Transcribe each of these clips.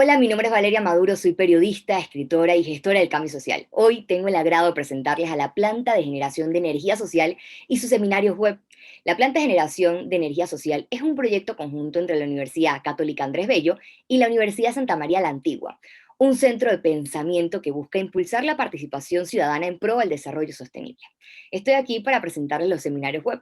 Hola, mi nombre es Valeria Maduro, soy periodista, escritora y gestora del cambio social. Hoy tengo el agrado de presentarles a la Planta de Generación de Energía Social y sus seminarios web. La Planta de Generación de Energía Social es un proyecto conjunto entre la Universidad Católica Andrés Bello y la Universidad Santa María la Antigua, un centro de pensamiento que busca impulsar la participación ciudadana en pro del desarrollo sostenible. Estoy aquí para presentarles los seminarios web,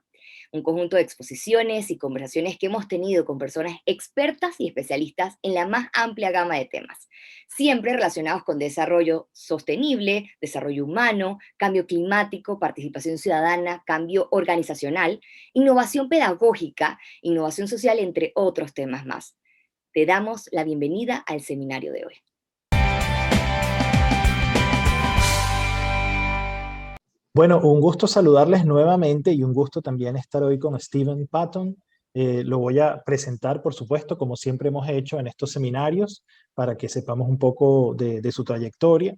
un conjunto de exposiciones y conversaciones que hemos tenido con personas expertas y especialistas en la más amplia gama de temas, siempre relacionados con desarrollo sostenible, desarrollo humano, cambio climático, participación ciudadana, cambio organizacional, innovación pedagógica, innovación social, entre otros temas más. Te damos la bienvenida al seminario de hoy. Bueno, un gusto saludarles nuevamente y un gusto también estar hoy con Stephen Patton. Lo voy a presentar, por supuesto, como siempre hemos hecho en estos seminarios, para que sepamos un poco de su trayectoria.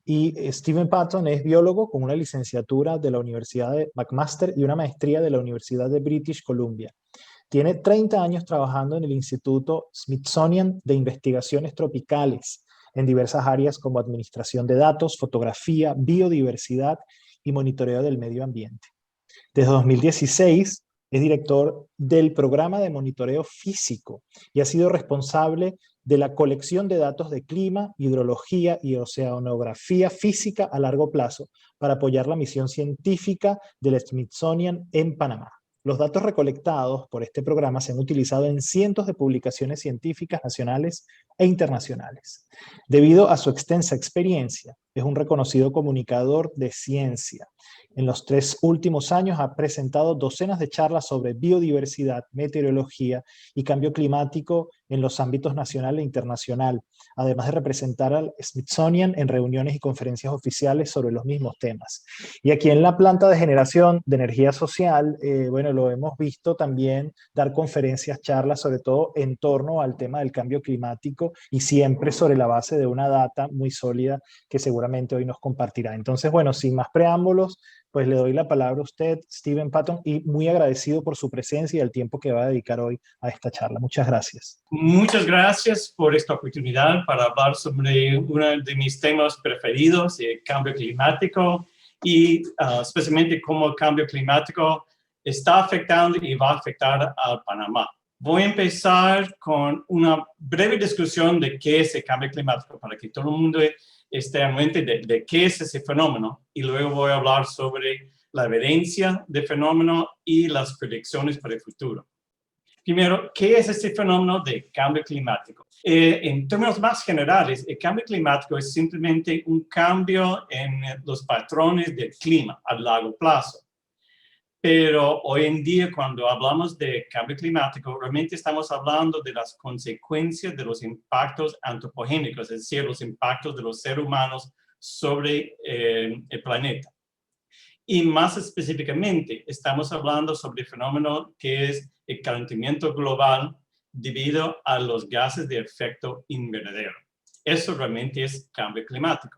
Y Stephen Patton es biólogo con una licenciatura de la Universidad de McMaster y una maestría de la Universidad de British Columbia. Tiene 30 años trabajando en el Instituto Smithsonian de Investigaciones Tropicales en diversas áreas como administración de datos, fotografía, biodiversidad y monitoreo del medio ambiente. Desde 2016 es director del programa de monitoreo físico y ha sido responsable de la colección de datos de clima, hidrología y oceanografía física a largo plazo para apoyar la misión científica del Smithsonian en Panamá. Los datos recolectados por este programa se han utilizado en cientos de publicaciones científicas nacionales e internacionales. Debido a su extensa experiencia, es un reconocido comunicador de ciencia. En los 3 últimos años ha presentado docenas de charlas sobre biodiversidad, meteorología y cambio climático en los ámbitos nacional e internacional, además de representar al Smithsonian en reuniones y conferencias oficiales sobre los mismos temas. Y aquí en la planta de generación de energía social, bueno, lo hemos visto también dar conferencias, charlas, sobre todo en torno al tema del cambio climático y siempre sobre la base de una data muy sólida que seguramente hoy nos compartirá. Entonces, bueno, sin más preámbulos, pues le doy la palabra a usted, Stephen Patton, y muy agradecido por su presencia y el tiempo que va a dedicar hoy a esta charla. Muchas gracias. Muchas gracias por esta oportunidad para hablar sobre uno de mis temas preferidos, el cambio climático, y especialmente cómo el cambio climático está afectando y va a afectar a Panamá. Voy a empezar con una breve discusión de qué es el cambio climático, para que todo el mundo esté en mente de qué es ese fenómeno, y luego voy a hablar sobre la evidencia del fenómeno y las predicciones para el futuro. Primero, ¿qué es este fenómeno de cambio climático? En términos más generales, el cambio climático es simplemente un cambio en los patrones del clima a largo plazo. Pero hoy en día, cuando hablamos de cambio climático, realmente estamos hablando de las consecuencias de los impactos antropogénicos, es decir, los impactos de los seres humanos sobre el planeta. Y más específicamente, estamos hablando sobre el fenómeno que es el calentamiento global debido a los gases de efecto invernadero. Eso realmente es cambio climático.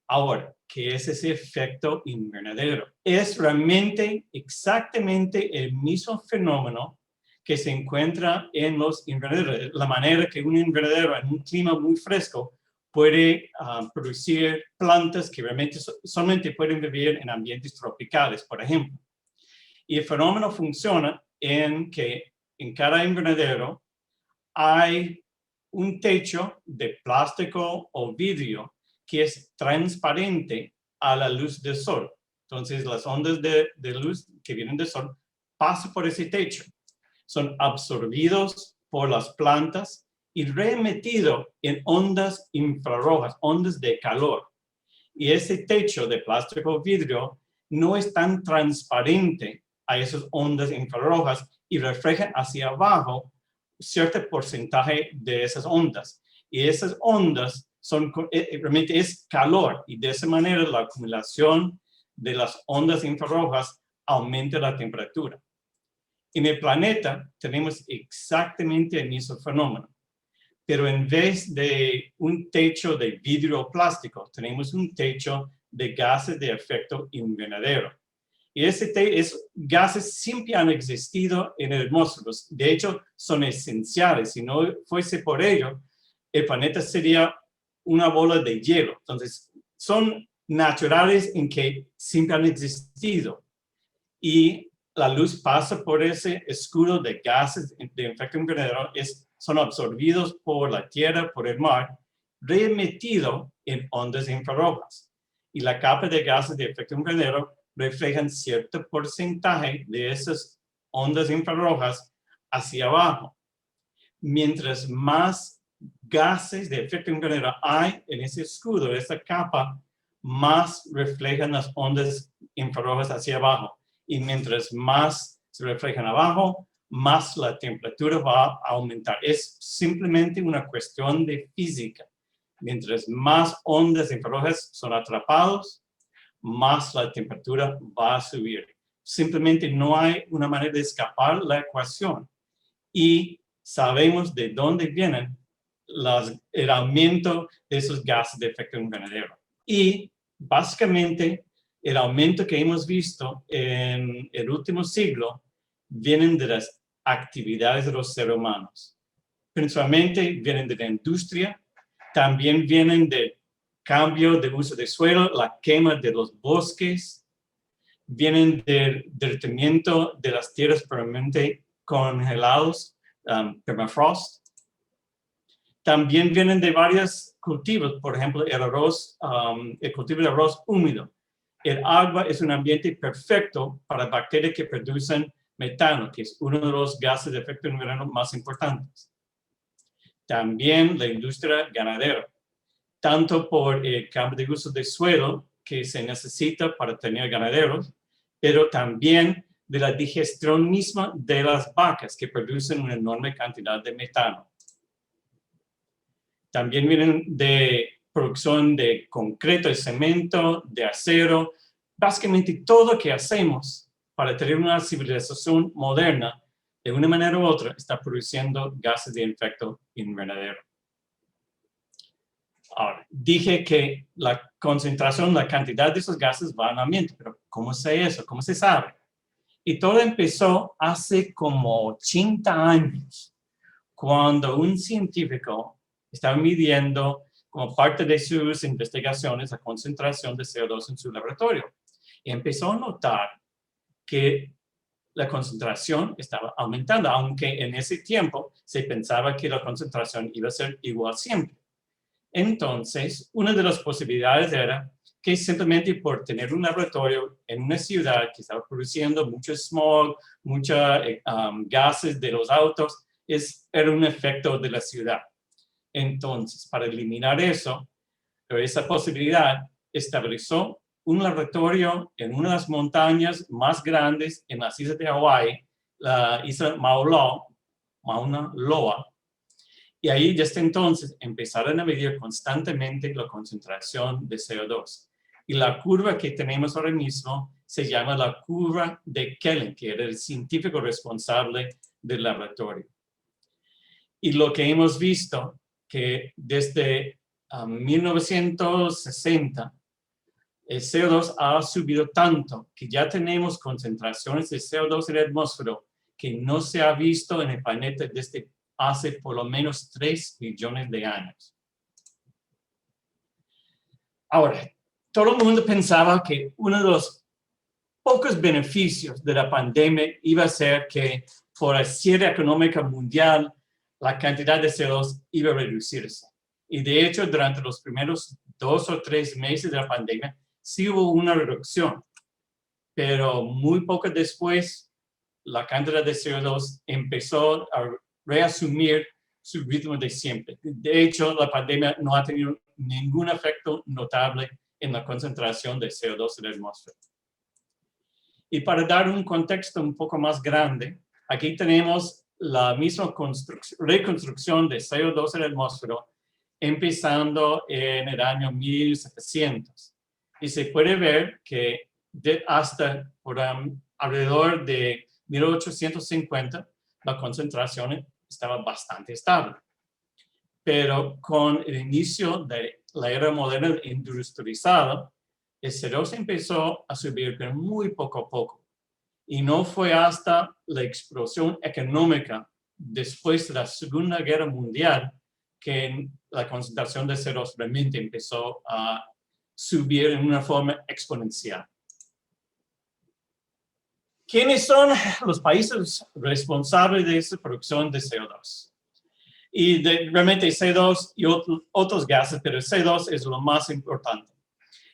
Ahora, ¿qué es ese efecto invernadero? Es realmente exactamente el mismo fenómeno que se encuentra en los invernaderos. La manera que un invernadero en un clima muy fresco puede producir plantas que realmente solamente pueden vivir en ambientes tropicales, por ejemplo. Y el fenómeno funciona en que en cada invernadero hay un techo de plástico o vidrio que es transparente a la luz del sol. Entonces, las ondas de luz que vienen del sol pasan por ese techo. Son absorbidos por las plantas y remitido en ondas infrarrojas, ondas de calor. Y ese techo de plástico o vidrio no es tan transparente a esas ondas infrarrojas y refleja hacia abajo cierto porcentaje de esas ondas. Y esas ondas realmente es calor, y de esa manera la acumulación de las ondas infrarrojas aumenta la temperatura. En el planeta tenemos exactamente el mismo fenómeno, pero en vez de un techo de vidrio plástico, tenemos un techo de gases de efecto invernadero. Y esos gases siempre han existido en el atmósfera. De hecho, son esenciales. Si no fuese por ello, el planeta sería una bola de hielo. Entonces, son naturales en que siempre han existido. Y la luz pasa por ese escudo de gases de efecto invernadero, son absorbidos por la tierra, por el mar, reemitido en ondas infrarrojas. Y la capa de gases de efecto invernadero reflejan cierto porcentaje de esas ondas infrarrojas hacia abajo. Mientras más gases de efecto invernadero hay en ese escudo, esa capa, más reflejan las ondas infrarrojas hacia abajo. Y mientras más se reflejan abajo, más la temperatura va a aumentar. Es simplemente una cuestión de física. Mientras más ondas infrarrojas son atrapados, más la temperatura va a subir. Simplemente no hay una manera de escapar la ecuación. Y sabemos de dónde vienen el aumento de esos gases de efecto invernadero. Y básicamente el aumento que hemos visto en el último siglo vienen de las actividades de los seres humanos. Principalmente vienen de la industria, también vienen del cambio de uso de suelo, la quema de los bosques, vienen del derretimiento de las tierras permanentemente congelados, permafrost. También vienen de varios cultivos, por ejemplo, el cultivo de arroz húmedo. El agua es un ambiente perfecto para bacterias que producen metano, que es uno de los gases de efecto invernadero más importantes. También la industria ganadera, tanto por el cambio de uso de suelo que se necesita para tener ganaderos, pero también de la digestión misma de las vacas que producen una enorme cantidad de metano. También vienen de producción de concreto, de cemento, de acero, básicamente todo lo que hacemos para tener una civilización moderna, de una manera u otra, está produciendo gases de efecto invernadero. Ahora, dije que la concentración, la cantidad de esos gases va en aumento, pero ¿cómo sé eso? ¿Cómo se sabe? Y todo empezó hace como 80 años, cuando un científico estaba midiendo como parte de sus investigaciones la concentración de CO2 en su laboratorio. Y empezó a notar que la concentración estaba aumentando, aunque en ese tiempo se pensaba que la concentración iba a ser igual siempre. Entonces, una de las posibilidades era que simplemente por tener un laboratorio en una ciudad que estaba produciendo mucho smog, muchos gases de los autos, era un efecto de la ciudad. Entonces, para eliminar esa posibilidad, estableció un laboratorio en una de las montañas más grandes en las islas de Hawái, la isla Mauna Loa. Y ahí, desde entonces, empezaron a medir constantemente la concentración de CO2. Y la curva que tenemos ahora mismo se llama la curva de Kellen, que era el científico responsable del laboratorio. Y lo que hemos visto, que desde 1960, el CO2 ha subido tanto que ya tenemos concentraciones de CO2 en el atmósfera que no se ha visto en el planeta desde hace por lo menos 3 millones de años. Ahora, todo el mundo pensaba que uno de los pocos beneficios de la pandemia iba a ser que por el cierre económico mundial, la cantidad de CO2 iba a reducirse. Y de hecho, durante los primeros 2 o 3 meses de la pandemia, sí hubo una reducción. Pero muy poco después, la cantidad de CO2 empezó a reasumir su ritmo de siempre. De hecho, la pandemia no ha tenido ningún efecto notable en la concentración de CO2 en la atmósfera. Y para dar un contexto un poco más grande, aquí tenemos la misma reconstrucción de CO2 en la atmósfera empezando en el año 1700. Y se puede ver que hasta por alrededor de 1850, la concentración estaba bastante estable. Pero con el inicio de la era moderna industrializada, el CO2 empezó a subir, pero muy poco a poco. Y no fue hasta la explosión económica después de la Segunda Guerra Mundial que la concentración de CO2 realmente empezó a subir en una forma exponencial. ¿Quiénes son los países responsables de esa producción de CO2? Y realmente CO2 y otros gases, pero CO2 es lo más importante.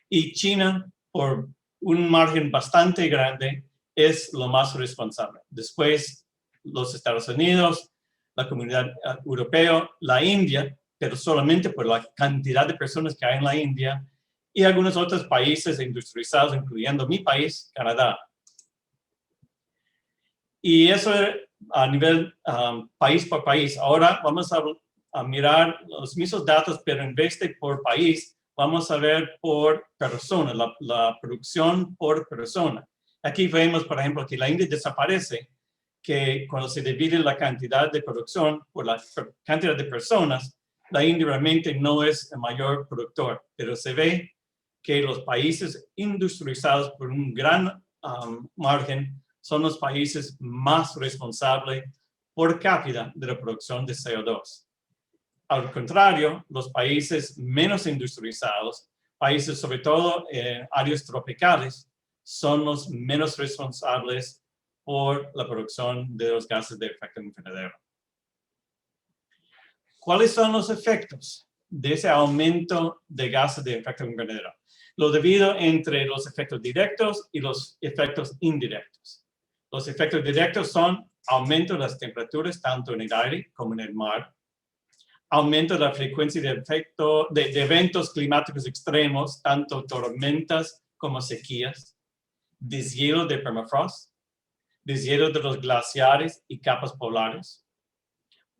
Y China, por un margen bastante grande, es lo más responsable. Después, los Estados Unidos, la Comunidad Europea, la India, pero solamente por la cantidad de personas que hay en la India, y algunos otros países industrializados, incluyendo mi país, Canadá. Y eso a nivel país por país. Ahora vamos a mirar los mismos datos, pero en vez de por país, vamos a ver por persona, la producción por persona. Aquí vemos, por ejemplo, que la India desaparece, que cuando se divide la cantidad de producción por la cantidad de personas, la India realmente no es el mayor productor, pero se ve que los países industrializados por un gran margen son los países más responsables por cápita de la producción de CO2. Al contrario, los países menos industrializados, países sobre todo en áreas tropicales, son los menos responsables por la producción de los gases de efecto invernadero. ¿Cuáles son los efectos de ese aumento de gases de efecto invernadero? Lo divido entre los efectos directos y los efectos indirectos. Los efectos directos son aumento de las temperaturas tanto en el aire como en el mar, aumento de la frecuencia de eventos climáticos extremos, tanto tormentas como sequías, deshielo de permafrost, deshielo de los glaciares y capas polares,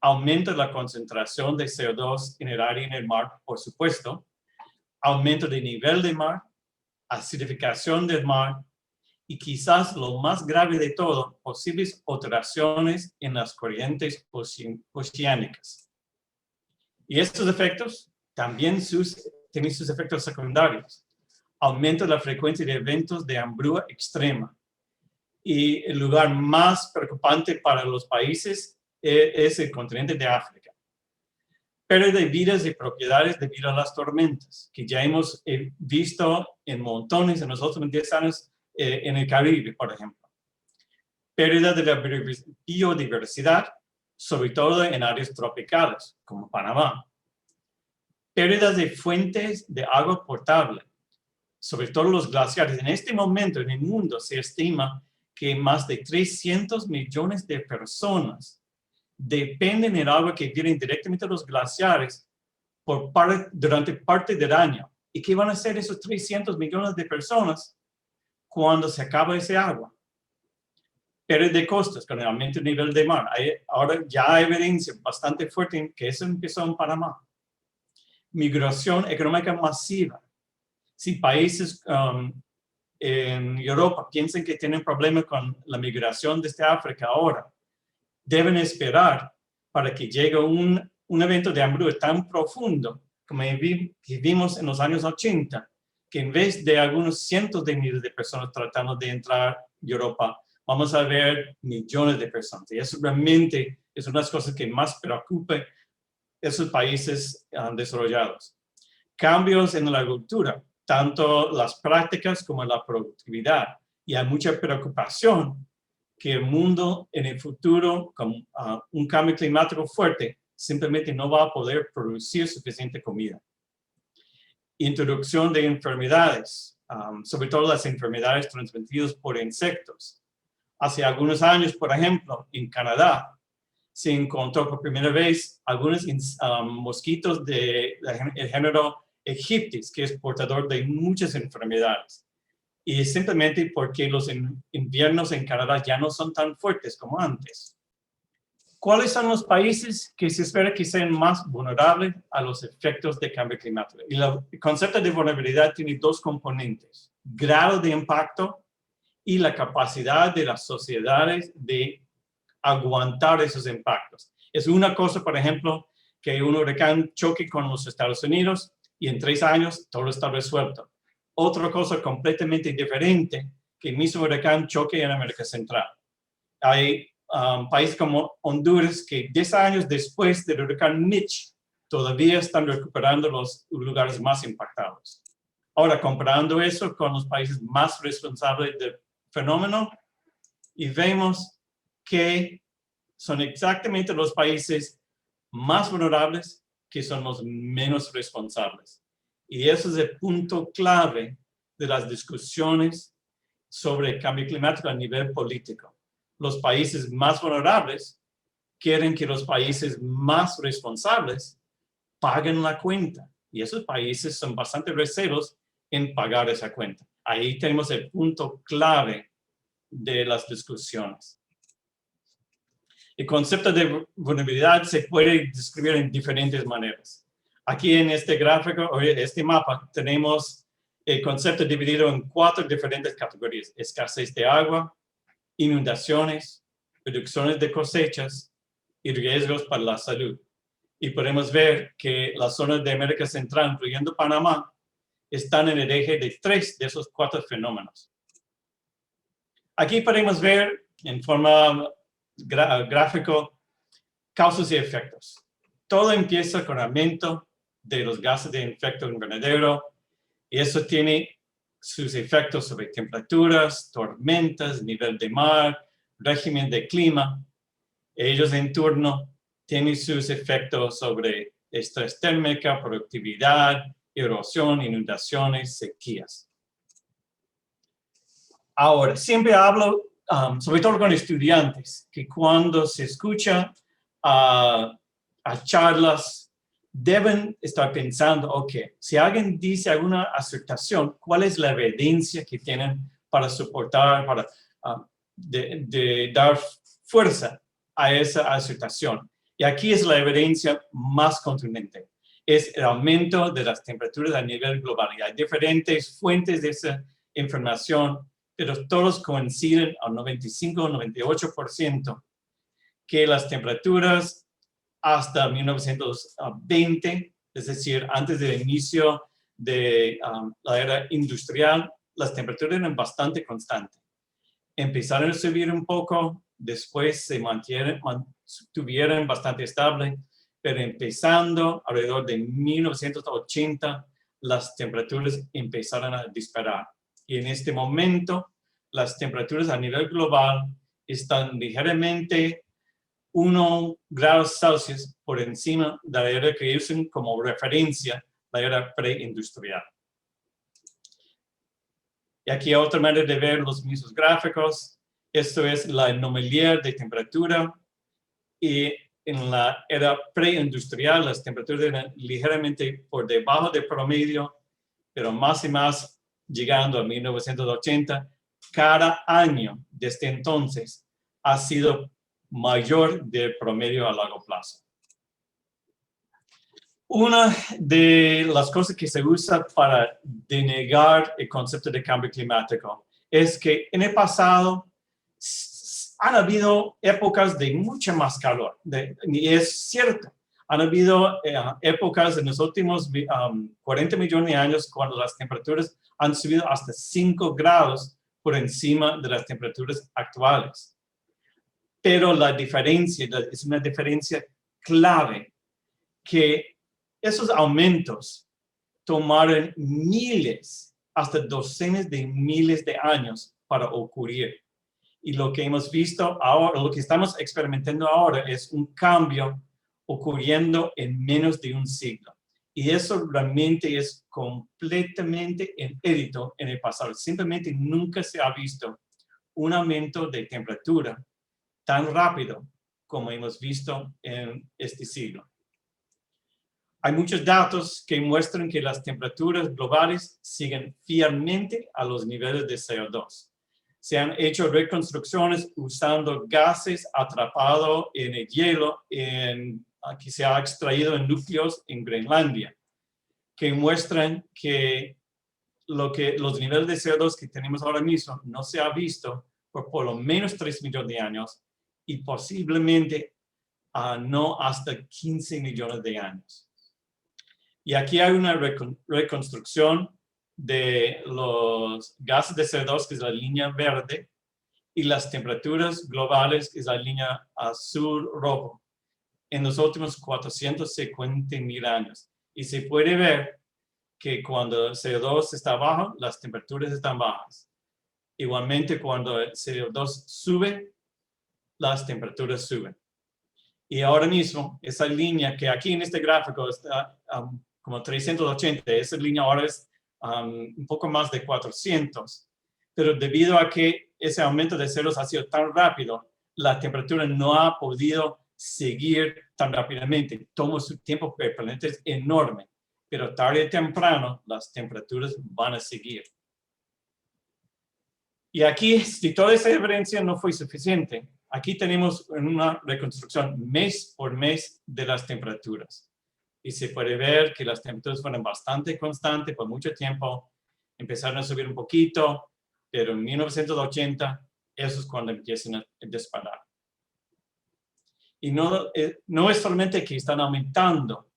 aumento de la concentración de CO2 en el aire y en el mar, por supuesto, aumento del nivel del mar, acidificación del mar, y quizás lo más grave de todo, posibles alteraciones en las corrientes oceánicas. Y estos efectos también tienen sus efectos secundarios. Aumento de la frecuencia de eventos de hambruna extrema. Y el lugar más preocupante para los países es el continente de África. Pérdida de vidas y propiedades debido a las tormentas, que ya hemos visto en montones en los últimos 10 años en el Caribe, por ejemplo. Pérdida de la biodiversidad, sobre todo en áreas tropicales, como Panamá. Pérdidas de fuentes de agua potable, sobre todo los glaciares. En este momento en el mundo se estima que más de 300 millones de personas dependen del agua que viene directamente de los glaciares durante parte del año. ¿Y qué van a hacer esos 300 millones de personas cuando se acaba ese agua? Pérdida de costas con el aumento del nivel del mar. Ahora ya hay evidencia bastante fuerte en que eso empezó en Panamá. Migración económica masiva. Si países en Europa piensan que tienen problemas con la migración desde África ahora, deben esperar para que llegue un evento de hambruna tan profundo como vivimos en los años 80, que en vez de algunos cientos de miles de personas tratando de entrar a Europa, vamos a ver millones de personas. Y eso realmente es una de las cosas que más preocupa a esos países desarrollados. Cambios en la agricultura, tanto las prácticas como la productividad. Y hay mucha preocupación que el mundo en el futuro, con un cambio climático fuerte, simplemente no va a poder producir suficiente comida. Introducción de enfermedades, sobre todo las enfermedades transmitidas por insectos. Hace algunos años, por ejemplo, en Canadá, se encontró por primera vez algunos mosquitos del género Aegyptis, que es portador de muchas enfermedades. Y simplemente porque los inviernos en Canadá ya no son tan fuertes como antes. ¿Cuáles son los países que se espera que sean más vulnerables a los efectos de cambio climático? Y el concepto de vulnerabilidad tiene dos componentes: grado de impacto y la capacidad de las sociedades de aguantar esos impactos. Es una cosa, por ejemplo, que un huracán choque con los Estados Unidos y en 3 años todo está resuelto. Otra cosa completamente diferente, que el mismo huracán choque en América Central. Hay países como Honduras que 10 años después del huracán Mitch todavía están recuperando los lugares más impactados. Ahora, comparando eso con los países más responsables del fenómeno, y vemos que son exactamente los países más vulnerables que son los menos responsables. Y eso es el punto clave de las discusiones sobre el cambio climático a nivel político. Los países más vulnerables quieren que los países más responsables paguen la cuenta. Y esos países son bastante recelosos en pagar esa cuenta. Ahí tenemos el punto clave de las discusiones. El concepto de vulnerabilidad se puede describir en diferentes maneras. Aquí en este gráfico, o este mapa, tenemos el concepto dividido en 4 diferentes categorías: escasez de agua, inundaciones, reducciones de cosechas y riesgos para la salud. Y podemos ver que las zonas de América Central, incluyendo Panamá, están en el eje de 3 de esos 4 fenómenos. Aquí podemos ver en forma gráfico causas y efectos. Todo empieza con aumento de los gases de efecto invernadero, y eso tiene sus efectos sobre temperaturas, tormentas, nivel de mar, régimen de clima. Ellos en turno tienen sus efectos sobre estrés térmico, productividad, erosión, inundaciones, sequías. Ahora, siempre hablo, sobre todo con estudiantes, que cuando se escucha a charlas, deben estar pensando, ok, si alguien dice alguna acertación, ¿cuál es la evidencia que tienen para soportar, para de dar fuerza a esa acertación? Y aquí es la evidencia más contundente. Es el aumento de las temperaturas a nivel global. Y hay diferentes fuentes de esa información, pero todos coinciden al 95-98% que las temperaturas hasta 1920, es decir, antes del inicio de la era industrial, las temperaturas eran bastante constantes. Empezaron a subir un poco, después se mantuvieron bastante estable, pero empezando alrededor de 1980, las temperaturas empezaron a disparar. Y en este momento, las temperaturas a nivel global están ligeramente 1 grado Celsius por encima de la era que usan como referencia, la era preindustrial. Y aquí otra manera de ver los mismos gráficos. Esto es la anomalía de temperatura. Y en la era preindustrial, las temperaturas eran ligeramente por debajo del promedio, pero más y más llegando a 1980. Cada año desde entonces ha sido mayor del promedio a largo plazo. Una de las cosas que se usa para denegar el concepto de cambio climático es que en el pasado han habido épocas de mucha más calor. Y es cierto, han habido épocas en los últimos 40 millones de años cuando las temperaturas han subido hasta 5 grados por encima de las temperaturas actuales. Pero la diferencia es una diferencia clave, que esos aumentos tomaron miles, hasta docenas de miles de años para ocurrir. Y lo que hemos visto ahora, lo que estamos experimentando ahora es un cambio ocurriendo en menos de un siglo. Y eso realmente es completamente inédito en el pasado. Simplemente nunca se ha visto un aumento de temperatura tan rápido como hemos visto en este siglo. Hay muchos datos que muestran que las temperaturas globales siguen fielmente a los niveles de CO2. Se han hecho reconstrucciones usando gases atrapados en el hielo que se ha extraído en núcleos en Groenlandia, que muestran que los niveles de CO2 que tenemos ahora mismo no se ha visto por lo menos 3 millones de años, y posiblemente no hasta 15 millones de años. Y aquí hay una reconstrucción de los gases de CO2, que es la línea verde, y las temperaturas globales, que es la línea azul-rojo. en los últimos 450.000 años. Y se puede ver que cuando el CO2 está bajo, las temperaturas están bajas. Igualmente, cuando el CO2 sube, las temperaturas suben. Y ahora mismo, esa línea que aquí en este gráfico está como 380, esa línea ahora es un poco más de 400. Pero debido a que ese aumento de CO2 ha sido tan rápido, la temperatura no ha podido seguir tan rápidamente. Toma su tiempo, porque el planeta es enorme. Pero tarde o temprano, las temperaturas van a seguir. Y aquí, si toda esa evidencia no fue suficiente, aquí tenemos una reconstrucción mes por mes de las temperaturas. Y se puede ver que las temperaturas fueron bastante constantes por mucho tiempo. Empezaron a subir un poquito, pero en 1980, eso es cuando empiezan a disparar. Y no es solamente que están aumentando,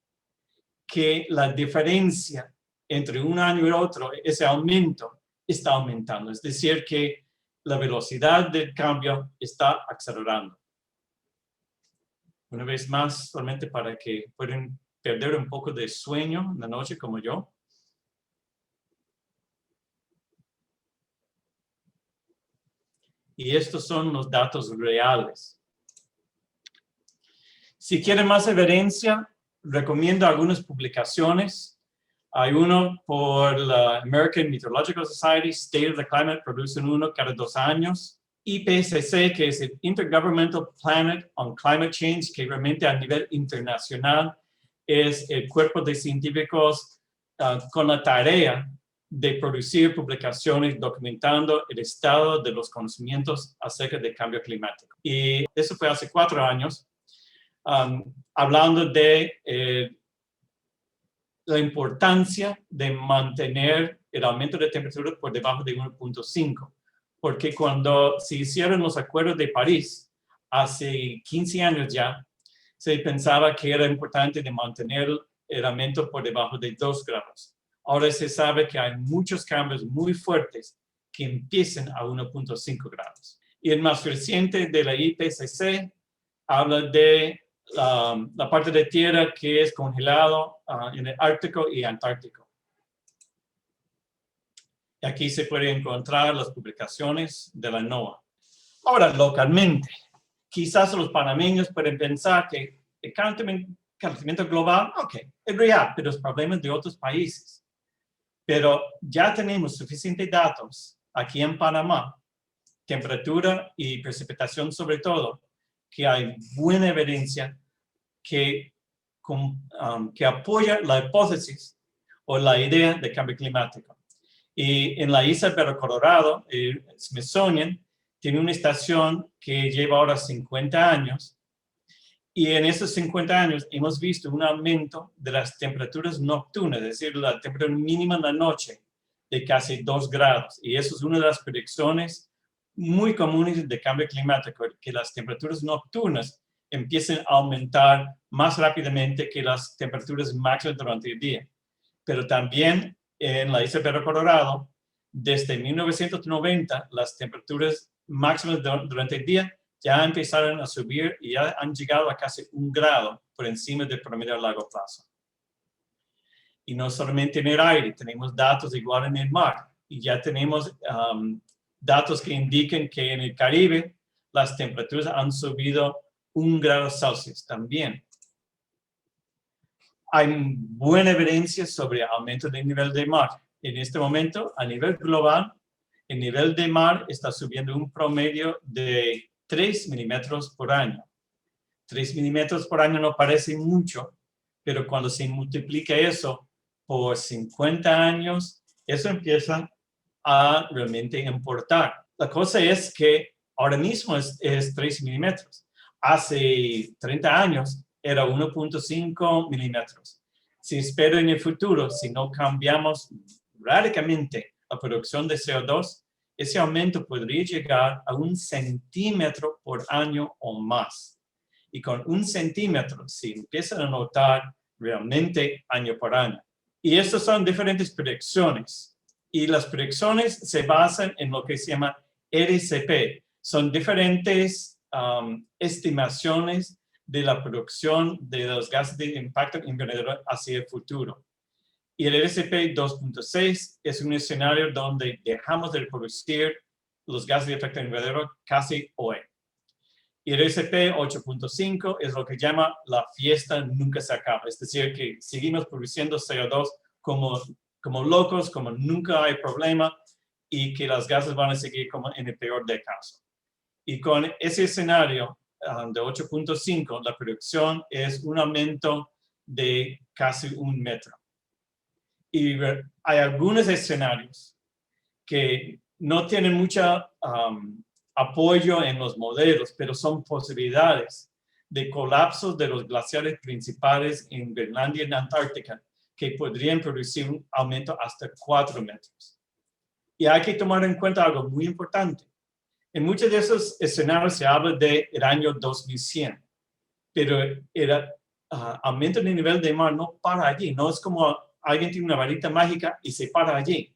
que la diferencia entre un año y otro, ese aumento está aumentando. Es decir, que la velocidad del cambio está acelerando. Una vez más, solamente para que puedan perder un poco de sueño en la noche como yo. Y estos son los datos reales. Si quieren más evidencia, recomiendo algunas publicaciones. Hay uno por la American Meteorological Society, State of the Climate, producen uno cada 2 años. IPCC, que es el Intergovernmental Panel on Climate Change, que realmente a nivel internacional es el cuerpo de científicos con la tarea de producir publicaciones documentando el estado de los conocimientos acerca del cambio climático. Y eso fue hace 4 años, hablando de la importancia de mantener el aumento de temperatura por debajo de 1.5. Porque cuando se hicieron los acuerdos de París, hace 15 años ya, se pensaba que era importante de mantener el aumento por debajo de 2 grados. Ahora se sabe que hay muchos cambios muy fuertes que empiezan a 1.5 grados. Y el más reciente de la IPCC habla de la parte de tierra que es congelado en el Ártico y Antártico. Y aquí se pueden encontrar las publicaciones de la NOAA. Ahora, localmente, quizás los panameños pueden pensar que el calentamiento global, ok, es real, pero es problema de otros países. Pero ya tenemos suficientes datos aquí en Panamá, temperatura y precipitación sobre todo, que hay buena evidencia que apoya la hipótesis o la idea de cambio climático. Y en la isla de Colorado, el Smithsonian tiene una estación que lleva ahora 50 años. Y en esos 50 años hemos visto un aumento de las temperaturas nocturnas, es decir, la temperatura mínima en la noche de casi 2 grados. Y eso es una de las predicciones muy comunes de cambio climático, que las temperaturas nocturnas empiecen a aumentar más rápidamente que las temperaturas máximas durante el día. Pero también en la isla de Colorado, desde 1990, las temperaturas máximas durante el día ya empezaron a subir y ya han llegado a casi 1 grado por encima del promedio a largo plazo. Y no solamente en el aire, tenemos datos igual en el mar. Y ya tenemos datos que indican que en el Caribe las temperaturas han subido 1 grado Celsius también. Hay buena evidencia sobre aumento del nivel del mar. En este momento, a nivel global, el nivel del mar está subiendo un promedio de 3 milímetros por año. 3 milímetros por año no parece mucho, pero cuando se multiplica eso por 50 años, eso empieza a realmente importar. La cosa es que ahora mismo es 3 milímetros. Hace 30 años era 1.5 milímetros. Si espero en el futuro, si no cambiamos radicalmente la producción de CO2, ese aumento podría llegar a 1 centímetro por año o más. Y con 1 centímetro se empiezan a notar realmente año por año. Y estas son diferentes predicciones. Y las predicciones se basan en lo que se llama RCP. Son diferentes estimaciones de la producción de los gases de impacto invernadero hacia el futuro. Y el RCP 2.6 es un escenario donde dejamos de producir los gases de efecto invernadero casi hoy. Y el RCP 8.5 es lo que llama la fiesta nunca se acaba. Es decir, que seguimos produciendo CO2 como locos, como nunca hay problema, y que las gases van a seguir como en el peor de casos. Y con ese escenario de 8.5, la producción es un aumento de casi 1 metro. Y hay algunos escenarios que no tienen mucho apoyo en los modelos, pero son posibilidades de colapsos de los glaciares principales en Groenlandia y en Antártica que podrían producir un aumento hasta 4 metros. Y hay que tomar en cuenta algo muy importante. En muchos de esos escenarios se habla del año 2100, pero el aumento del nivel del mar no para allí. No es como alguien tiene una varita mágica y se para allí.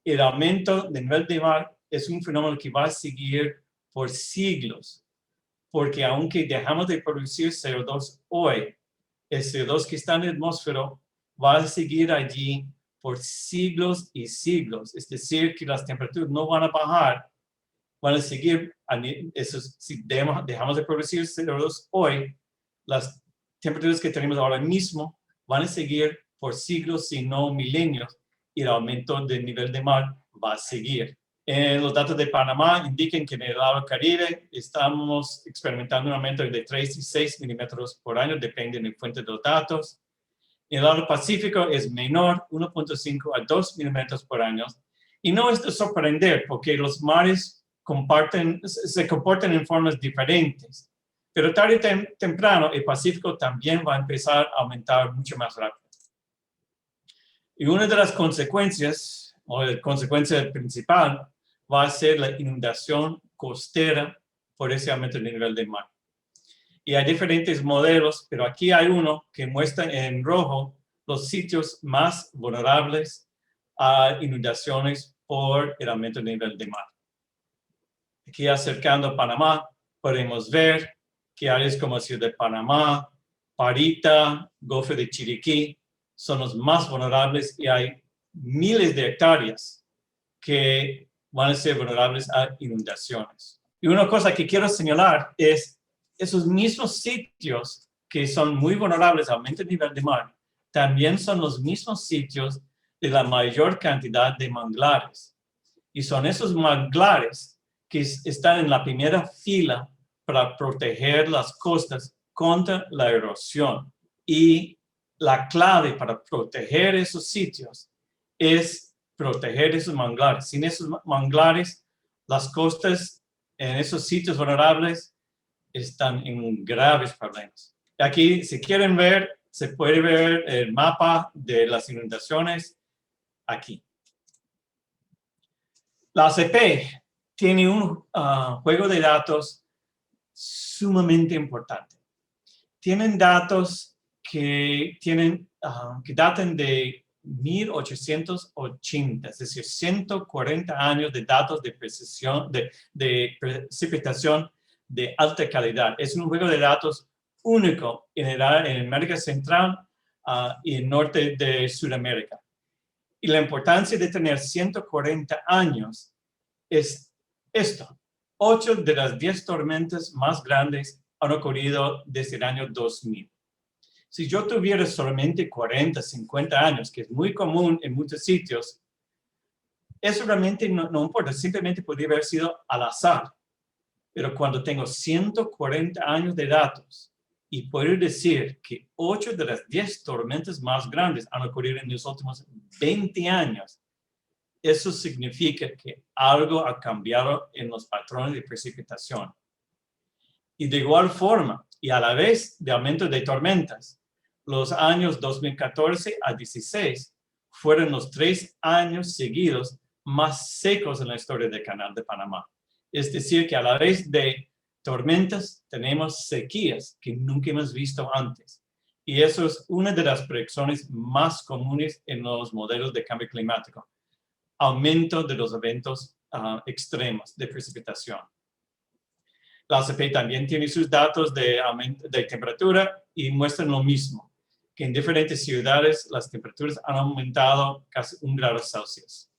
El aumento del nivel del mar es un fenómeno que va a seguir por siglos, porque aunque dejamos de producir CO2 hoy, el CO2 que está en la atmósfera va a seguir allí por siglos y siglos. Es decir, que las temperaturas no van a bajar, van a seguir, si dejamos de producir CO2 hoy, las temperaturas que tenemos ahora mismo van a seguir por siglos, si no milenios, y el aumento del nivel del mar va a seguir. Los datos de Panamá indican que en el lado Caribe estamos experimentando un aumento de 3 y 6 milímetros por año, depende de la fuente de los datos. En el lado Pacífico es menor, 1.5 a 2 milímetros por año. Y no es de sorprender, porque los mares se comportan en formas diferentes. Pero tarde o temprano, el Pacífico también va a empezar a aumentar mucho más rápido. Y una de las consecuencias, o la consecuencia principal, va a ser la inundación costera por ese aumento del nivel del mar. Y hay diferentes modelos, pero aquí hay uno que muestra en rojo los sitios más vulnerables a inundaciones por el aumento del nivel del mar. Aquí acercando a Panamá, podemos ver que áreas como Ciudad de Panamá, Parita, Golfo de Chiriquí, son los más vulnerables y hay miles de hectáreas que van a ser vulnerables a inundaciones. Y una cosa que quiero señalar es esos mismos sitios que son muy vulnerables al aumento del nivel del mar, también son los mismos sitios de la mayor cantidad de manglares. Y son esos manglares que están en la primera fila para proteger las costas contra la erosión. Y la clave para proteger esos sitios es proteger esos manglares. Sin esos manglares, las costas en esos sitios vulnerables están en graves problemas. Aquí, si quieren ver, se puede ver el mapa de las inundaciones aquí. La ACP tiene un juego de datos sumamente importante. Tienen datos que datan de 1880, es decir, 140 años de datos de precipitación de alta calidad. Es un juego de datos único en América Central y el norte de Sudamérica. Y la importancia de tener 140 años es esto. 8 de las 10 tormentas más grandes han ocurrido desde el año 2000. Si yo tuviera solamente 40, 50 años, que es muy común en muchos sitios, eso realmente no importa, simplemente podría haber sido al azar. Pero cuando tengo 140 años de datos y puedo decir que 8 de las 10 tormentas más grandes han ocurrido en los últimos 20 años, eso significa que algo ha cambiado en los patrones de precipitación. Y de igual forma, y a la vez de aumento de tormentas, los años 2014 a 2016 fueron los 3 años seguidos más secos en la historia del Canal de Panamá. Es decir, que a la vez de tormentas tenemos sequías que nunca hemos visto antes. Y eso es una de las predicciones más comunes en los modelos de cambio climático. Aumento de los eventos extremos de precipitación. La ACP también tiene sus datos de aumento de temperatura y muestran lo mismo, que en diferentes ciudades las temperaturas han aumentado casi 1 grado Celsius.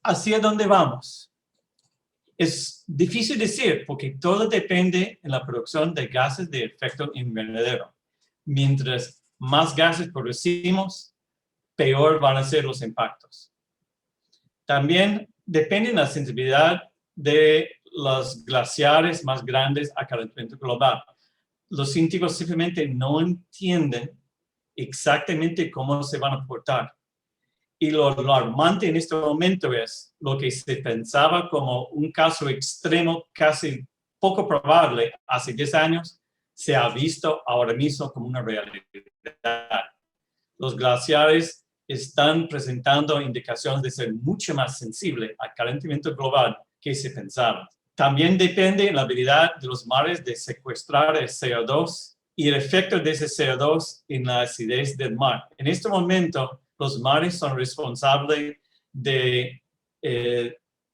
¿Hacia dónde vamos? Es difícil decir porque todo depende de la producción de gases de efecto invernadero. Mientras más gases producimos, peor van a ser los impactos. También depende de la sensibilidad de los glaciares más grandes al calentamiento global. Los científicos simplemente no entienden exactamente cómo se van a portar. Y lo alarmante en este momento es lo que se pensaba como un caso extremo, casi poco probable hace 10 años, se ha visto ahora mismo como una realidad. Los glaciares están presentando indicaciones de ser mucho más sensibles al calentamiento global que se pensaba. También depende de la habilidad de los mares de secuestrar el CO2 y el efecto de ese CO2 en la acidez del mar. En este momento, los mares son responsables de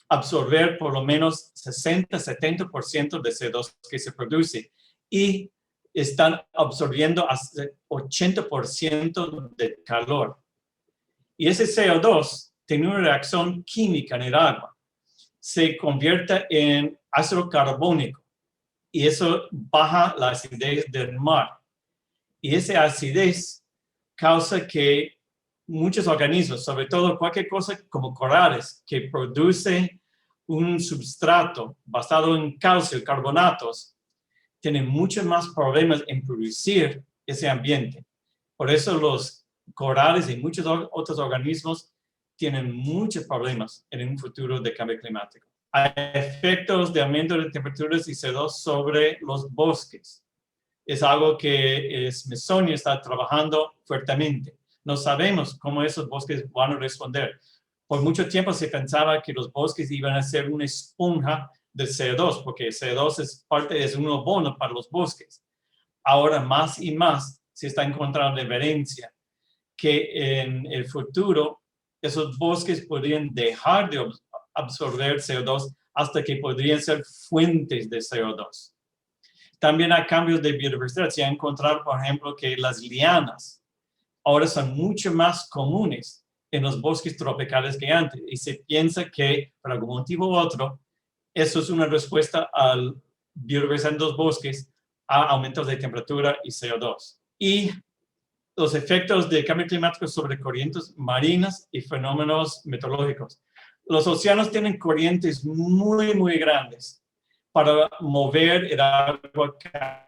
absorber por lo menos 60-70% de CO2 que se produce y están absorbiendo hasta 80% de calor. Y ese CO2 tiene una reacción química en el agua. Se convierte en ácido carbónico y eso baja la acidez del mar. Y esa acidez causa que muchos organismos, sobre todo cualquier cosa como corales, que produce un substrato basado en calcio y carbonatos, tienen muchos más problemas en producir ese ambiente. Por eso los corales y muchos otros organismos tienen muchos problemas en un futuro de cambio climático. Hay efectos de aumento de temperaturas y CO2 sobre los bosques. Es algo que Smithsonian está trabajando fuertemente. No sabemos cómo esos bosques van a responder. Por mucho tiempo se pensaba que los bosques iban a ser una esponja de CO2, porque el CO2 es un abono para los bosques. Ahora más y más se está encontrando evidencia que en el futuro esos bosques podrían dejar de absorber CO2 hasta que podrían ser fuentes de CO2. También hay cambios de biodiversidad. Se ha encontrado, por ejemplo, que las lianas ahora son mucho más comunes en los bosques tropicales que antes. Y se piensa que, por algún motivo u otro, eso es una respuesta al biodiversidad en los bosques a aumentos de temperatura y CO2. Y los efectos del cambio climático sobre corrientes marinas y fenómenos meteorológicos. Los océanos tienen corrientes muy, muy grandes para mover el agua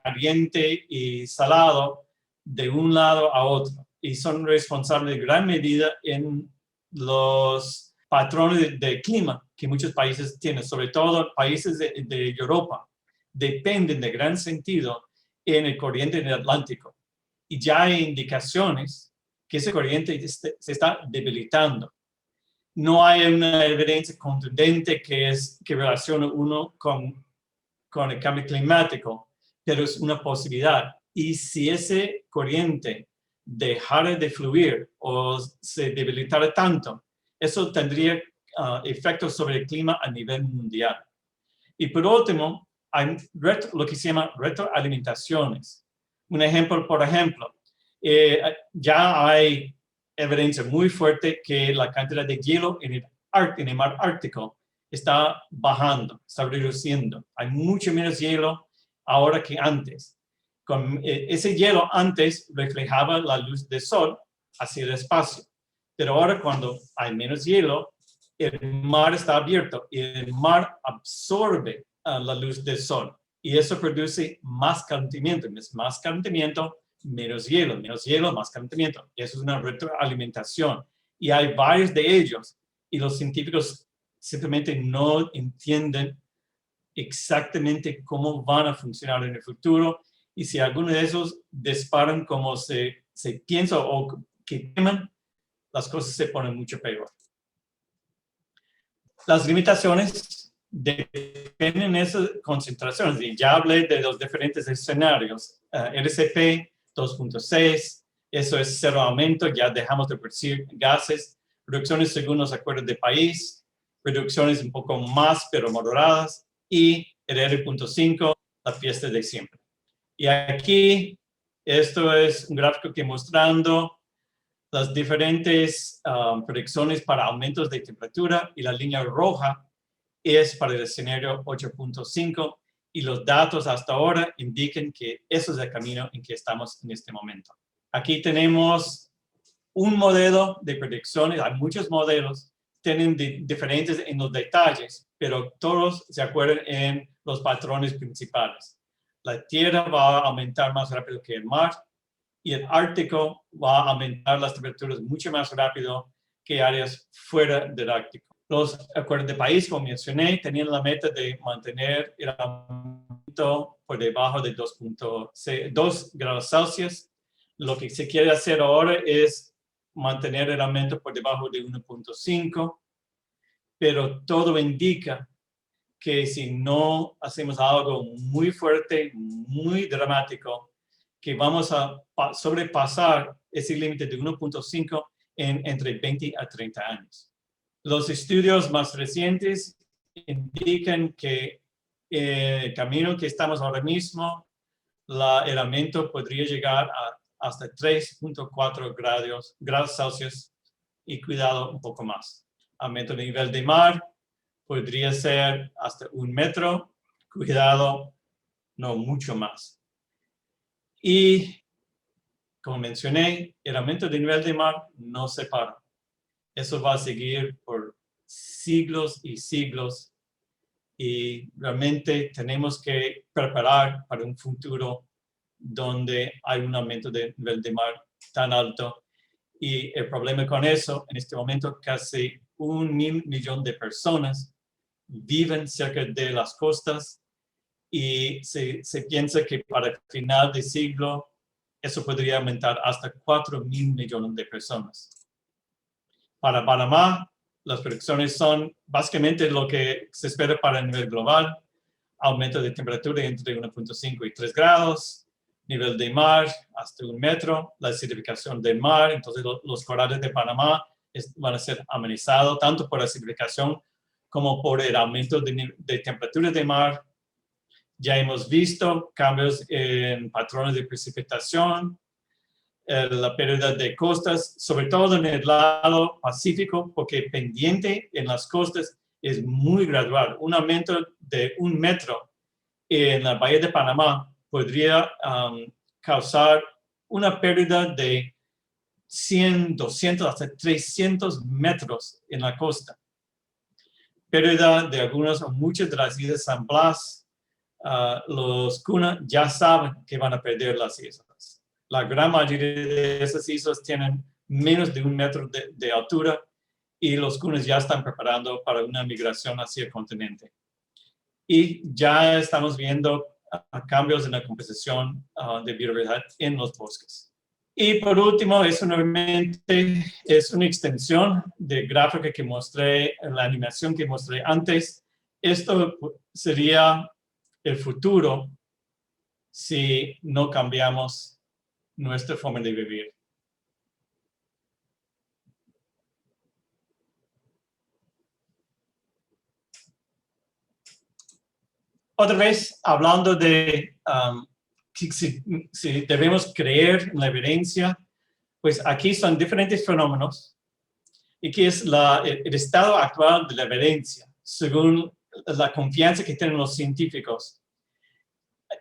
caliente y salado de un lado a otro. Y son responsables en gran medida en los patrones de clima que muchos países tienen, sobre todo países de Europa, dependen de gran sentido en el corriente del Atlántico. Y ya hay indicaciones que ese corriente se está debilitando. No hay una evidencia contundente que relacione uno con el cambio climático, pero es una posibilidad. Y si ese corriente dejara de fluir o se debilitara tanto, eso tendría efectos sobre el clima a nivel mundial. Y por último, hay lo que se llama retroalimentaciones. Un ejemplo, por ejemplo, ya hay evidencia muy fuerte que la cantidad de hielo en el mar Ártico está bajando, está reduciendo. Hay mucho menos hielo ahora que antes. Ese hielo antes reflejaba la luz del sol hacia el espacio, pero ahora cuando hay menos hielo, el mar está abierto y el mar absorbe la luz del sol y eso produce más calentamiento, menos hielo, más calentamiento. Eso es una retroalimentación y hay varios de ellos y los científicos simplemente no entienden exactamente cómo van a funcionar en el futuro y si alguno de esos disparan como se piensa o que teman, las cosas se ponen mucho peor. Las limitaciones dependen de esas concentraciones y ya hablé de los diferentes escenarios. RCP 2.6, eso es cero aumento, ya dejamos de producir gases, reducciones según los acuerdos de París, reducciones un poco más pero moderadas y el R.5, la fiesta de siempre. Y aquí, esto es un gráfico que mostrando las diferentes predicciones para aumentos de temperatura, y la línea roja es para el escenario 8.5, y los datos hasta ahora indican que eso es el camino en que estamos en este momento. Aquí tenemos un modelo de predicciones, hay muchos modelos, tienen diferentes en los detalles, pero todos se acuerdan en los patrones principales. La Tierra va a aumentar más rápido que el mar, y el Ártico va a aumentar las temperaturas mucho más rápido que áreas fuera del Ártico. Los acuerdos de París, como mencioné, tenían la meta de mantener el aumento por debajo de 2 grados Celsius. Lo que se quiere hacer ahora es mantener el aumento por debajo de 1.5, pero todo indica que si no hacemos algo muy fuerte, muy dramático, que vamos a sobrepasar ese límite de 1.5 en entre 20 a 30 años. Los estudios más recientes indican que el camino que estamos ahora mismo, el aumento podría llegar hasta 3.4 grados Celsius, y cuidado, un poco más. Aumento del nivel de mar podría ser hasta 1 metro, cuidado, no mucho más. Y, como mencioné, el aumento del nivel del mar no se para. Eso va a seguir por siglos y siglos, y realmente tenemos que preparar para un futuro donde hay un aumento del nivel del mar tan alto. Y el problema con eso, en este momento, casi 1.000 millones de personas viven cerca de las costas, y se piensa que para el final del siglo eso podría aumentar hasta 4.000 millones de personas. Para Panamá, las predicciones son básicamente lo que se espera para el nivel global: aumento de temperatura entre 1.5 y 3 grados, nivel de mar hasta 1 metro, la acidificación del mar. Entonces los corales de Panamá van a ser amenizados tanto por la acidificación como por el aumento de temperatura del mar. Ya hemos visto cambios en patrones de precipitación, la pérdida de costas, sobre todo en el lado Pacífico, porque pendiente en las costas es muy gradual. Un aumento de 1 metro en la bahía de Panamá podría causar una pérdida de 100, 200, hasta 300 metros en la costa. Pérdida de algunas o muchas de las islas de San Blas. Los Kuna ya saben que van a perder las islas. La gran mayoría de esas islas tienen menos de 1 metro de altura, y los Kunas ya están preparando para una migración hacia el continente. Y ya estamos viendo cambios en la composición de biodiversidad en los bosques. Y por último, eso nuevamente es una extensión de gráfica que mostré en la animación que mostré antes. Esto sería el futuro si no cambiamos nuestra forma de vivir. Otra vez, hablando de si debemos creer en la evidencia, pues aquí son diferentes fenómenos, y que es el estado actual de la evidencia, según la confianza que tienen los científicos,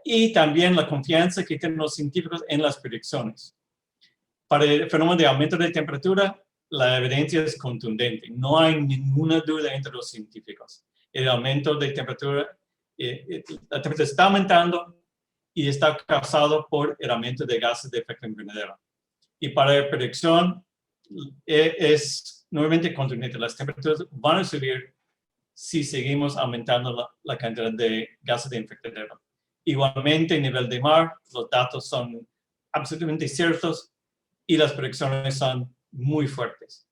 y también la confianza que tienen los científicos en las predicciones. Para el fenómeno de aumento de temperatura, la evidencia es contundente. No hay ninguna duda entre los científicos. El aumento de temperatura, la temperatura está aumentando, y está causado por el aumento de gases de efecto invernadero. Y para la predicción es nuevamente contundente. Las temperaturas van a subir si seguimos aumentando la cantidad de gases de efecto invernadero. Igualmente, el nivel de mar, los datos son absolutamente ciertos, y las predicciones son muy fuertes.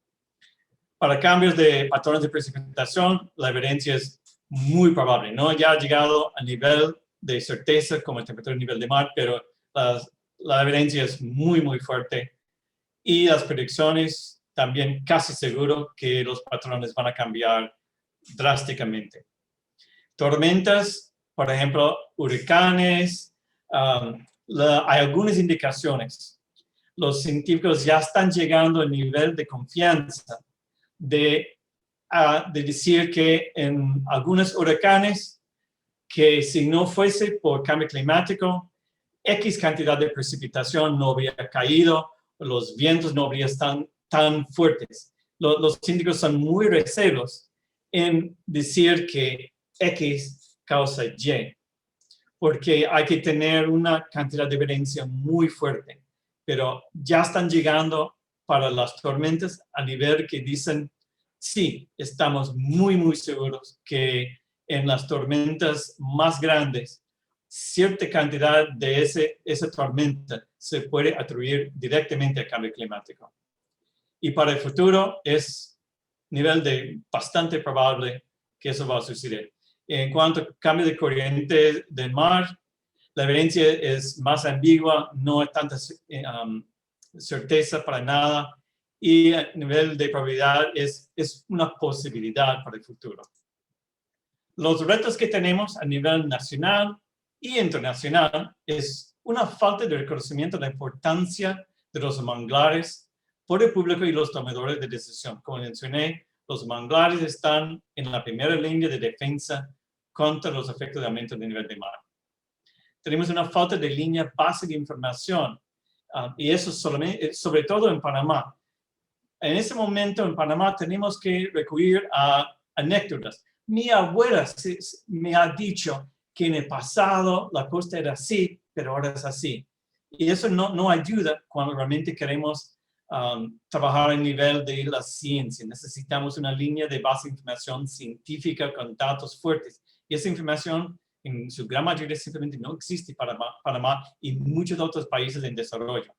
Para cambios de patrones de precipitación, la evidencia es muy probable. No ya ha llegado al nivel de certeza como la temperatura y nivel de mar, pero la evidencia es muy, muy fuerte. Y las predicciones también casi seguro que los patrones van a cambiar drásticamente. Tormentas Por ejemplo, huracanes, hay algunas indicaciones. Los científicos ya están llegando al nivel de confianza de decir que en algunos huracanes, que si no fuese por cambio climático, X cantidad de precipitación no habría caído, los vientos no habrían tan fuertes. Los científicos son muy recelosos en decir que X causa Y, porque hay que tener una cantidad de evidencia muy fuerte. Pero ya están llegando para las tormentas a nivel que dicen, sí, estamos muy seguros que en las tormentas más grandes, cierta cantidad de esa tormenta se puede atribuir directamente al cambio climático. Y para el futuro es nivel de bastante probable que eso va a suceder. En cuanto a cambio de corriente del mar, la evidencia es más ambigua, no hay tanta certeza para nada, y a nivel de probabilidad es una posibilidad para el futuro. Los retos que tenemos a nivel nacional y internacional es una falta de reconocimiento de la importancia de los manglares por el público y los tomadores de decisión. Como mencioné, los manglares están en la primera línea de defensa contra los efectos de aumento del nivel del mar. Tenemos una falta de línea básica de información, y eso sobre todo en Panamá. En ese momento en Panamá tenemos que recurrir a anécdotas. Mi abuela me ha dicho que en el pasado la costa era así, pero ahora es así. Y eso no ayuda cuando realmente queremos trabajar a nivel de la ciencia. Necesitamos una línea de base de información científica con datos fuertes. Y esa información, en su gran mayoría, simplemente no existe para Panamá y muchos otros países en desarrollo.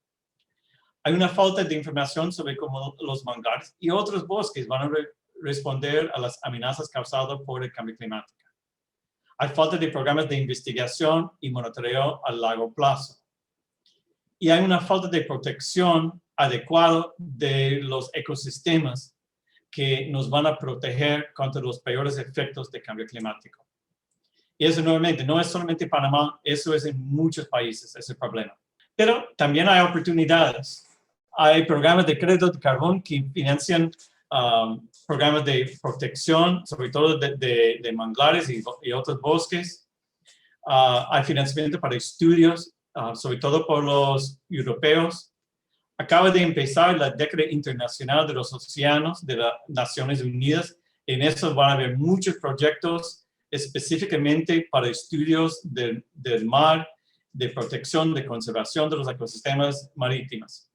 Hay una falta de información sobre cómo los manglares y otros bosques van a responder a las amenazas causadas por el cambio climático. Hay falta de programas de investigación y monitoreo a largo plazo. Y hay una falta de protección adecuada de los ecosistemas que nos van a proteger contra los peores efectos del cambio climático. Y eso nuevamente no es solamente Panamá, eso es en muchos países, ese problema. Pero también hay oportunidades. Hay programas de crédito de carbón que financian programas de protección, sobre todo de manglares y otros bosques. Hay financiamiento para estudios, sobre todo por los europeos. Acaba de empezar la década internacional de los océanos de las Naciones Unidas. En eso van a haber muchos proyectos específicamente para estudios del mar, de protección, de conservación de los ecosistemas marítimos.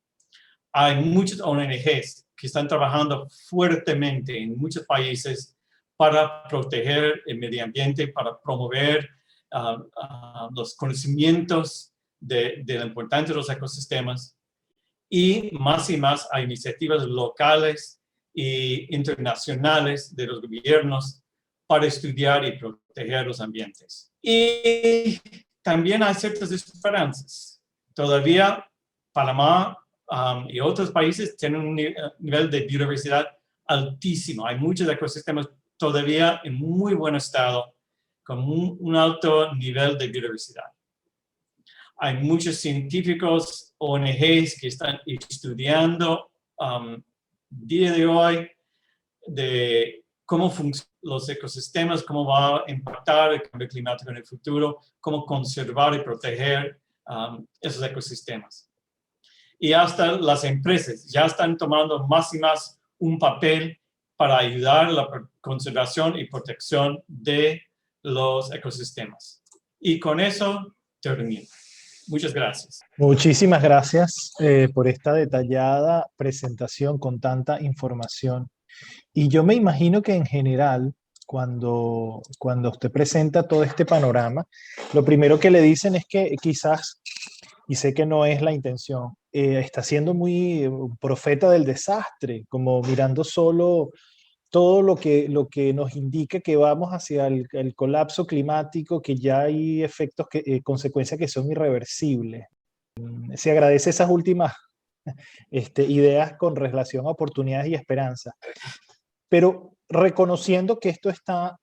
Hay muchas ONGs que están trabajando fuertemente en muchos países para proteger el medio ambiente, para promover los conocimientos de la importancia de los ecosistemas. Y más hay iniciativas locales e internacionales de los gobiernos para estudiar y proteger los ambientes. Y también hay ciertas esperanzas. Todavía Panamá y otros países tienen un nivel de biodiversidad altísimo. Hay muchos ecosistemas todavía en muy buen estado, con un alto nivel de biodiversidad. Hay muchos científicos, ONGs que están estudiando día de hoy de cómo funcionan los ecosistemas, cómo va a impactar el cambio climático en el futuro, cómo conservar y proteger esos ecosistemas. Y hasta las empresas ya están tomando más y más un papel para ayudar a la conservación y protección de los ecosistemas. Y con eso termino. Muchas gracias. Muchísimas gracias por esta detallada presentación con tanta información. Y yo me imagino que en general, cuando usted presenta todo este panorama, lo primero que le dicen es que quizás, y sé que no es la intención, está siendo muy profeta del desastre, como mirando solo todo lo que nos indica que vamos hacia el colapso climático, que ya hay efectos, consecuencias que son irreversibles. Se agradece esas últimas ideas con relación a oportunidades y esperanza. Pero reconociendo que esto está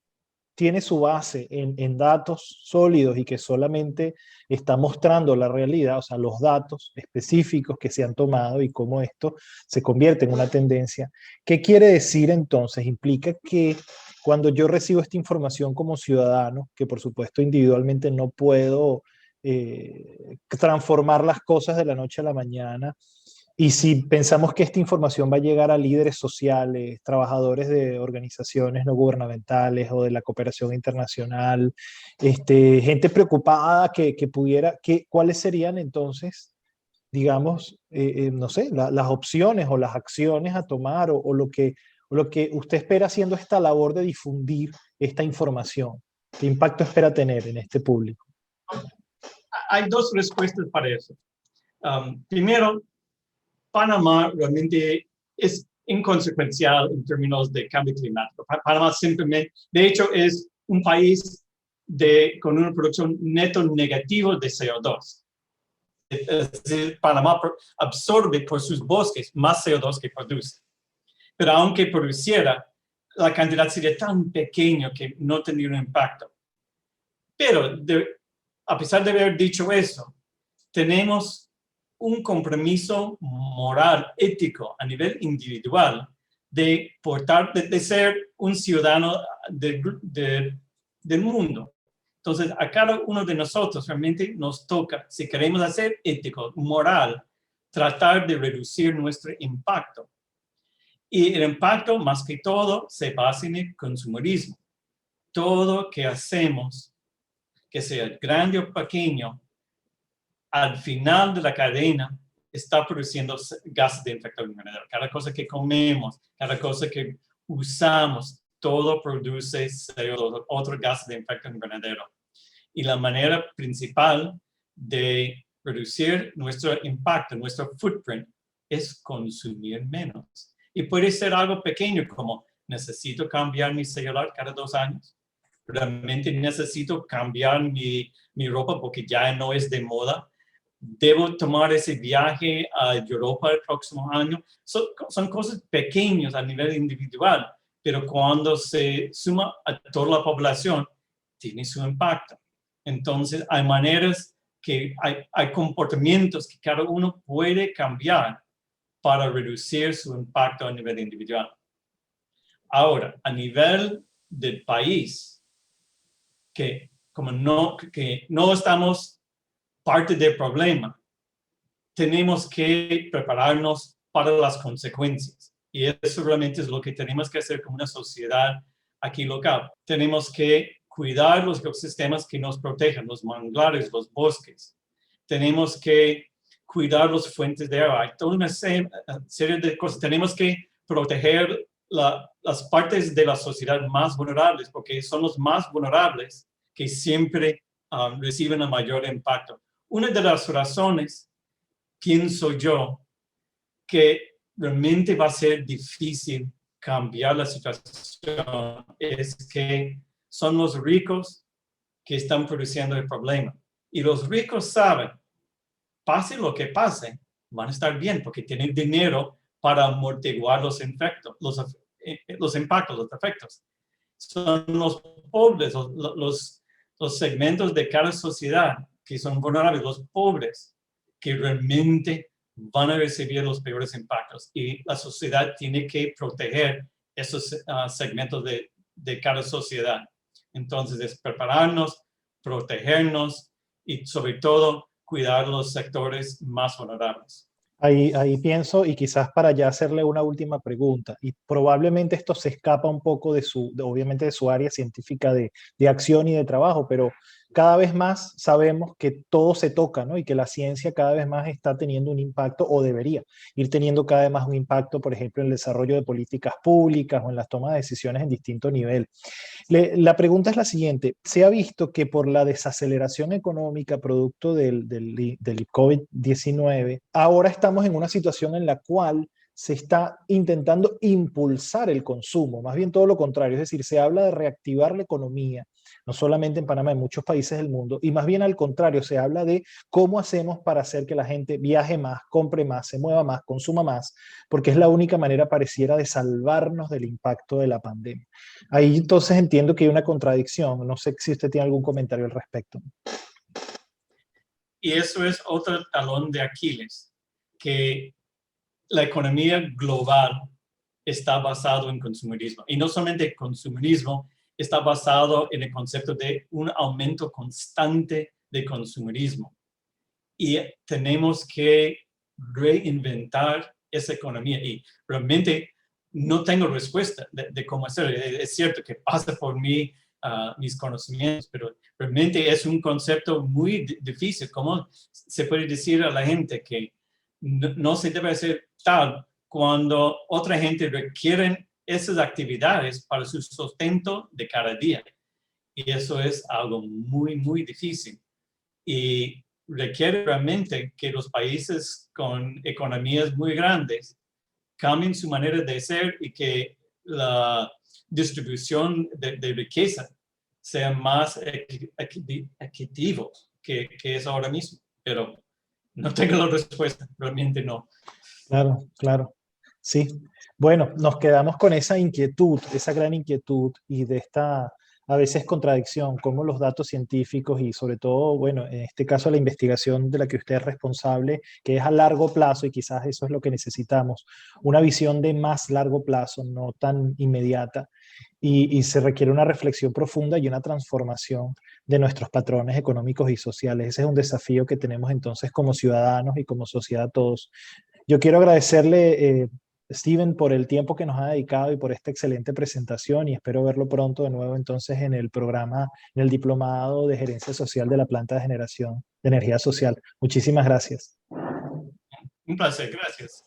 tiene su base en datos sólidos y que solamente está mostrando la realidad, o sea, los datos específicos que se han tomado y cómo esto se convierte en una tendencia. ¿Qué quiere decir entonces? Implica que cuando yo recibo esta información como ciudadano, que por supuesto individualmente no puedo transformar las cosas de la noche a la mañana, y si pensamos que esta información va a llegar a líderes sociales, trabajadores de organizaciones no gubernamentales o de la cooperación internacional, gente preocupada que pudiera, ¿cuáles serían entonces, digamos, no sé, las opciones o las acciones a tomar o lo que usted espera haciendo esta labor de difundir esta información? ¿Qué impacto espera tener en este público? Hay dos respuestas para eso. Primero, Panamá realmente es inconsecuencial en términos de cambio climático. Panamá simplemente, de hecho, es un país con una producción neto negativa de CO2. Es decir, Panamá absorbe por sus bosques más CO2 que produce. Pero aunque produciera, la cantidad sería tan pequeña que no tendría un impacto. Pero a pesar de haber dicho eso, tenemos un compromiso moral, ético, a nivel individual, de ser un ciudadano del mundo. Entonces, a cada uno de nosotros realmente nos toca, si queremos hacer ético, moral, tratar de reducir nuestro impacto. Y el impacto, más que todo, se basa en el consumerismo. Todo que hacemos, que sea grande o pequeño, al final de la cadena está produciendo gases de efecto invernadero. Cada cosa que comemos, cada cosa que usamos, todo produce CO2, otro gas de efecto invernadero. Y la manera principal de reducir nuestro impacto, nuestro footprint, es consumir menos. Y puede ser algo pequeño como necesito cambiar mi celular cada 2 años. Realmente necesito cambiar mi ropa porque ya no es de moda. Debo tomar ese viaje a Europa el próximo año. Son cosas pequeñas a nivel individual, pero cuando se suma a toda la población, tiene su impacto. Entonces, hay maneras hay comportamientos que cada uno puede cambiar para reducir su impacto a nivel individual. Ahora, a nivel del país, que no estamos parte del problema, tenemos que prepararnos para las consecuencias. Y eso realmente es lo que tenemos que hacer como una sociedad aquí local. Tenemos que cuidar los ecosistemas que nos protegen, los manglares, los bosques. Tenemos que cuidar las fuentes de agua. Hay toda una serie de cosas. Tenemos que proteger las partes de la sociedad más vulnerables, porque son los más vulnerables que siempre reciben el mayor impacto. Una de las razones, pienso yo, que realmente va a ser difícil cambiar la situación es que son los ricos que están produciendo el problema. Y los ricos saben, pase lo que pase, van a estar bien porque tienen dinero para amortiguar los impactos, los efectos. Son los pobres, los segmentos de cada sociedad que son vulnerables, los pobres, que realmente van a recibir los peores impactos. Y la sociedad tiene que proteger esos segmentos de cada sociedad. Entonces, es prepararnos, protegernos y, sobre todo, cuidar los sectores más vulnerables. Ahí pienso, y quizás para ya hacerle una última pregunta, y probablemente esto se escapa un poco obviamente de su área científica de acción y de trabajo, pero cada vez más sabemos que todo se toca, ¿no? Y que la ciencia cada vez más está teniendo un impacto, o debería ir teniendo cada vez más un impacto, por ejemplo, en el desarrollo de políticas públicas o en las tomas de decisiones en distinto nivel. La pregunta es la siguiente: se ha visto que por la desaceleración económica producto del COVID-19, ahora estamos en una situación en la cual se está intentando impulsar el consumo, más bien todo lo contrario, es decir, se habla de reactivar la economía, no solamente en Panamá, en muchos países del mundo, y más bien al contrario, se habla de cómo hacemos para hacer que la gente viaje más, compre más, se mueva más, consuma más, porque es la única manera pareciera de salvarnos del impacto de la pandemia. Ahí entonces entiendo que hay una contradicción, no sé si usted tiene algún comentario al respecto. Y eso es otro talón de Aquiles, que la economía global está basado en consumerismo. Y no solamente el consumerismo, está basado en el concepto de un aumento constante de consumerismo. Y tenemos que reinventar esa economía. Y realmente no tengo respuesta de cómo hacerlo. Es cierto que pasa por mí mis conocimientos, pero realmente es un concepto muy difícil. ¿Cómo se puede decir a la gente que no se debe hacer tal cuando otra gente requiere esas actividades para su sustento de cada día? Y eso es algo muy, muy difícil. Y requiere realmente que los países con economías muy grandes cambien su manera de ser y que la distribución de riqueza sea más equitativo que es ahora mismo. Pero no tengo la respuesta, realmente no. Claro, claro. Sí. Bueno, nos quedamos con esa inquietud, esa gran inquietud y de esta a veces contradicción, cómo los datos científicos y sobre todo, bueno, en este caso la investigación de la que usted es responsable, que es a largo plazo y quizás eso es lo que necesitamos, una visión de más largo plazo, no tan inmediata, y se requiere una reflexión profunda y una transformación de nuestros patrones económicos y sociales. Ese es un desafío que tenemos entonces como ciudadanos y como sociedad todos. Yo quiero agradecerle, Steven, por el tiempo que nos ha dedicado y por esta excelente presentación y espero verlo pronto de nuevo entonces en el programa, en el diplomado de gerencia social de la planta de generación de energía social. Muchísimas gracias. Un placer, gracias.